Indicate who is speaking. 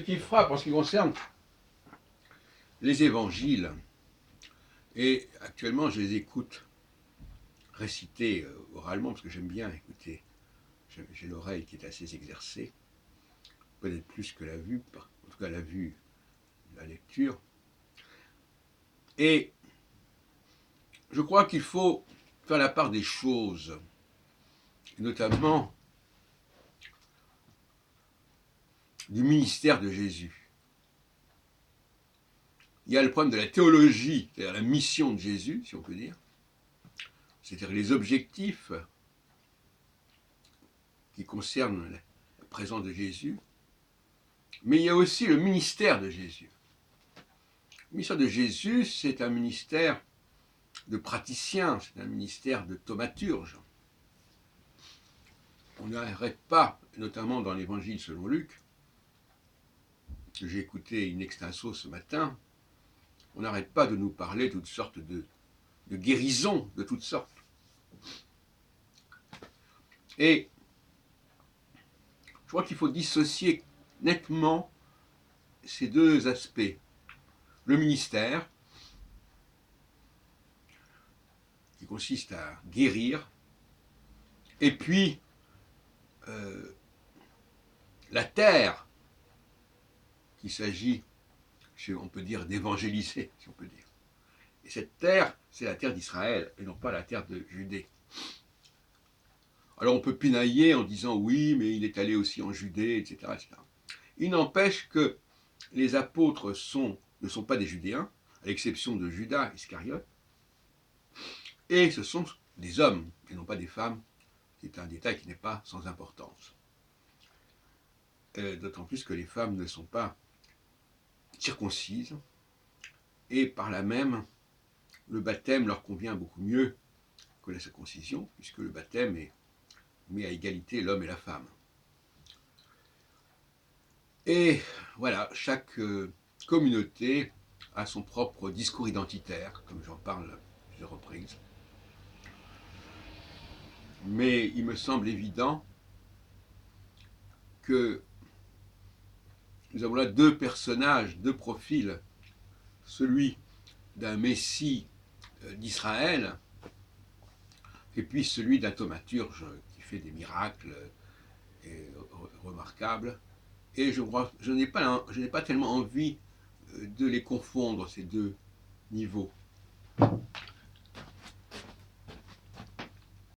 Speaker 1: qui frappe en ce qui concerne les évangiles, et actuellement je les écoute réciter oralement, parce que j'aime bien écouter, j'ai l'oreille qui est assez exercée, peut-être plus que la vue, en tout cas la vue, la lecture, et je crois qu'il faut faire la part des choses, notamment du ministère de Jésus. Il y a le problème de la théologie, c'est-à-dire la mission de Jésus, si on peut dire, c'est-à-dire les objectifs qui concernent la présence de Jésus, mais il y a aussi le ministère de Jésus. Le ministère de Jésus, c'est un ministère de praticien, c'est un ministère de thaumaturge. On n'arrête pas, notamment dans l'évangile selon Luc, que j'ai écouté in extenso ce matin, on n'arrête pas de nous parler de toutes sortes de guérisons, de toutes sortes. Et je crois qu'il faut dissocier nettement ces deux aspects. Le ministère, qui consiste à guérir, et puis la terre, qu'il s'agit, on peut dire, d'évangéliser, si on peut dire. Et cette terre, c'est la terre d'Israël, et non pas la terre de Judée. Alors on peut pinailler en disant oui, mais il est allé aussi en Judée, etc. etc. Il n'empêche que les apôtres ne sont pas des Judéens, à l'exception de Judas Iscariote, et ce sont des hommes, et non pas des femmes, qui est un détail qui n'est pas sans importance. D'autant plus que les femmes ne sont pas circoncises, et par là même, le baptême leur convient beaucoup mieux que la circoncision, puisque le baptême met à égalité l'homme et la femme. Et voilà, chaque communauté a son propre discours identitaire, comme j'en parle à plusieurs reprises. Mais il me semble évident que nous avons là deux personnages, deux profils, celui d'un Messie d'Israël, et puis celui d'un thaumaturge qui fait des miracles remarquables. Et je n'ai pas tellement envie de les confondre, ces deux niveaux.